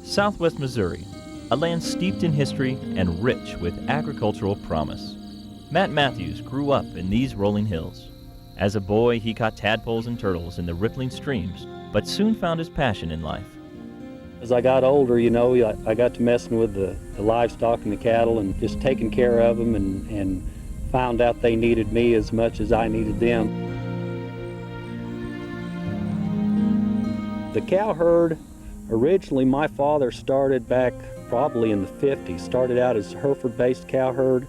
Southwest Missouri, a land steeped in history and rich with agricultural promise. Matt Matthews grew up in these rolling hills. As a boy, he caught tadpoles and turtles in the rippling streams, but soon found his passion in life. As I got older, I got to messing with the livestock and the cattle and just taking care of them and found out they needed me as much as I needed them. The cow herd, originally my father started back probably in the 50s, started out as a Hereford-based cow herd.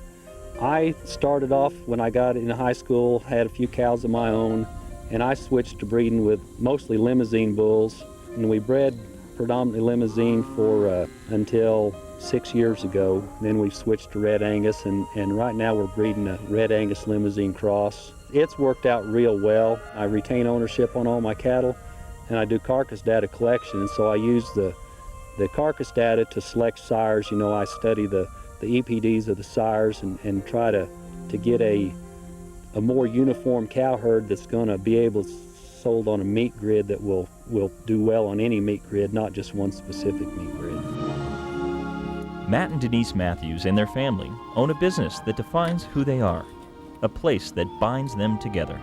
I started off when I got into high school, had a few cows of my own, and I switched to breeding with mostly limousine bulls, and we bred predominantly limousine for until 6 years ago. Then we switched to Red Angus, and right now we're breeding a Red Angus limousine cross. It's worked out real well. I retain ownership on all my cattle, and I do carcass data collection, and so I use the carcass data to select sires. I study the EPDs of the sires and try to get a more uniform cow herd that's going to be able to sold on a meat grid that will do well on any meat grid, not just one specific meat grid. Matt and Denise Matthews and their family own a business that defines who they are, a place that binds them together.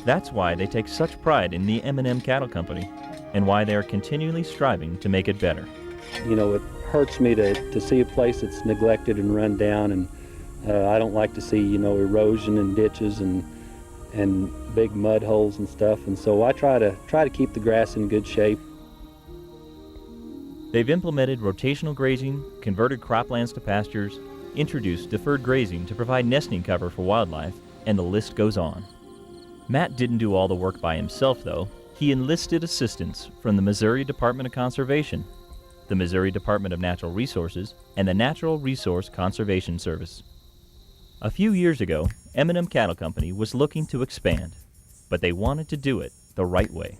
That's why they take such pride in the M&M Cattle Company and why they are continually striving to make it better. It hurts me to see a place that's neglected and run down, and I don't like to see, erosion and ditches and big mud holes and stuff, and so I try to keep the grass in good shape. They've implemented rotational grazing, converted croplands to pastures, introduced deferred grazing to provide nesting cover for wildlife, and the list goes on. Matt didn't do all the work by himself, though. He enlisted assistance from the Missouri Department of Conservation, the Missouri Department of Natural Resources, and the Natural Resource Conservation Service. A few years ago, M&M Cattle Company was looking to expand, but they wanted to do it the right way.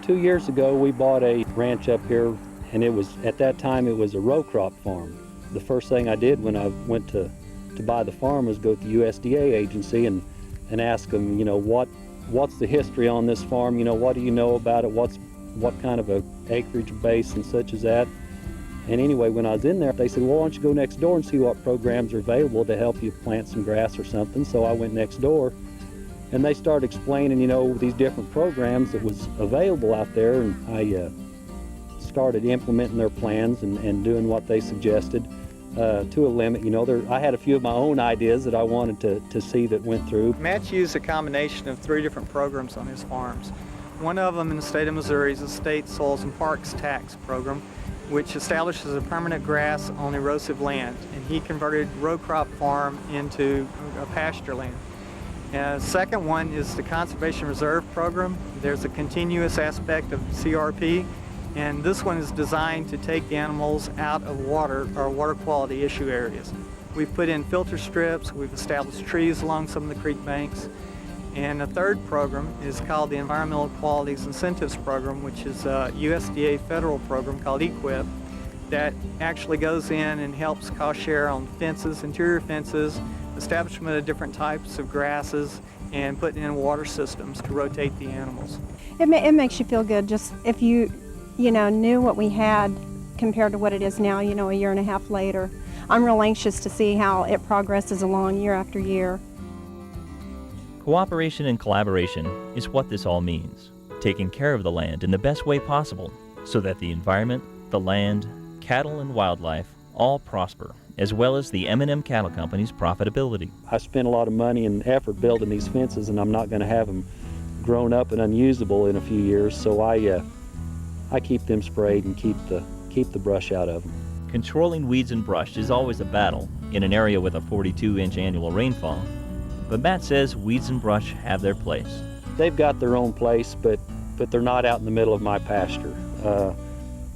2 years ago, we bought a ranch up here, and at that time it was a row crop farm. The first thing I did when I went to buy the farm was go to the USDA agency and ask them, what's the history on this farm? What do you know about it? What kind of a acreage base and such as that? And anyway, when I was in there, they said, well, why don't you go next door and see what programs are available to help you plant some grass or something. So I went next door, and they started explaining, these different programs that was available out there, and I started implementing their plans and doing what they suggested to a limit. I had a few of my own ideas that I wanted to see that went through. Matt's used a combination of 3 different programs on his farms. One of them in the state of Missouri is the State Soils and Parks Tax Program, which establishes a permanent grass on erosive land, and he converted row crop farm into a pasture land. The second one is the Conservation Reserve Program. There's a continuous aspect of CRP, and this one is designed to take the animals out of water or water quality issue areas. We've put in filter strips, we've established trees along some of the creek banks, and the third program is called the Environmental Qualities Incentives Program, which is a USDA federal program called EQIP that actually goes in and helps cost share on fences, interior fences, establishment of different types of grasses, and putting in water systems to rotate the animals. It makes you feel good just if you knew what we had compared to what it is now, a year and a half later. I'm real anxious to see how it progresses along year after year. Cooperation and collaboration is what this all means, taking care of the land in the best way possible so that the environment, the land, cattle, and wildlife all prosper, as well as the M&M Cattle Company's profitability. I spent a lot of money and effort building these fences, and I'm not going to have them grown up and unusable in a few years, so I keep them sprayed and keep the brush out of them. Controlling weeds and brush is always a battle in an area with a 42-inch annual rainfall. But Matt says weeds and brush have their place. They've got their own place, but they're not out in the middle of my pasture.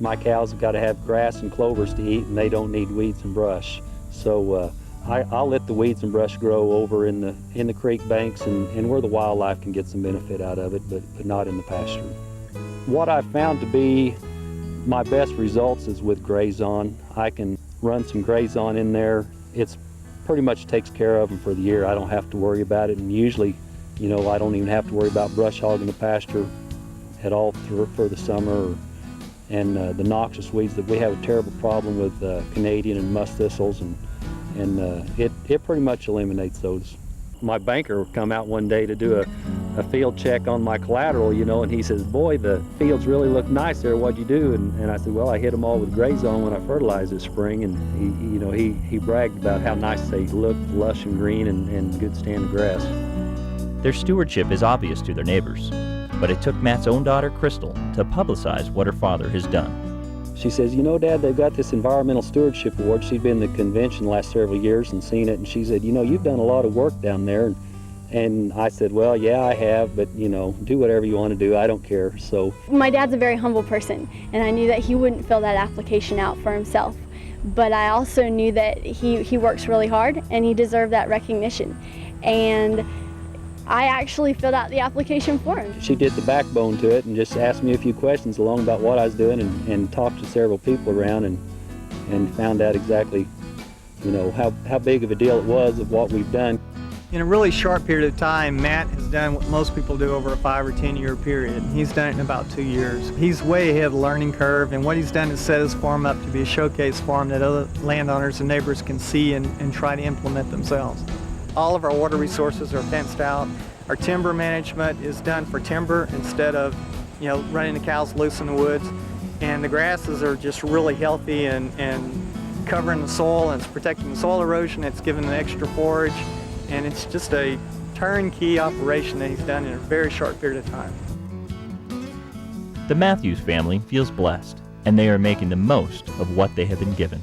My cows have got to have grass and clovers to eat, and they don't need weeds and brush. So I'll let the weeds and brush grow over in the creek banks and where the wildlife can get some benefit out of it, but not in the pasture. What I've found to be my best results is with Graze On. I can run some Graze On in there. It's pretty much takes care of them for the year. I don't have to worry about it, and usually, I don't even have to worry about brush hogging the pasture at all for the summer. And the noxious weeds that we have a terrible problem with, Canadian and musk thistles, and it pretty much eliminates those. My banker come out one day to do a field check on my collateral, and he says, "Boy, the fields really look nice there. What'd you do?" And I said, "Well, I hit them all with Gray Zone when I fertilized this spring." And he bragged about how nice they look, lush and green, and good standing grass. Their stewardship is obvious to their neighbors, but it took Matt's own daughter, Crystal, to publicize what her father has done. She says, Dad, they've got this Environmental Stewardship Award. She'd been to the convention the last several years and seen it, and she said, you've done a lot of work down there. And I said, well, yeah, I have, but, do whatever you want to do. I don't care. So my dad's a very humble person, and I knew that he wouldn't fill that application out for himself. But I also knew that he works really hard, and he deserved that recognition. And I actually filled out the application for him. She did the backbone to it and just asked me a few questions along about what I was doing, and talked to several people around and found out exactly, how big of a deal it was of what we've done. In a really short period of time, Matt has done what most people do over a 5 or 10 year period. He's done it in about 2 years. He's way ahead of the learning curve, and what he's done is set his farm up to be a showcase farm that other landowners and neighbors can see and try to implement themselves. All of our water resources are fenced out. Our timber management is done for timber instead of, running the cows loose in the woods. And the grasses are just really healthy and covering the soil, and it's protecting the soil erosion. It's giving an extra forage, and it's just a turnkey operation that he's done in a very short period of time. The Matthews family feels blessed, and they are making the most of what they have been given.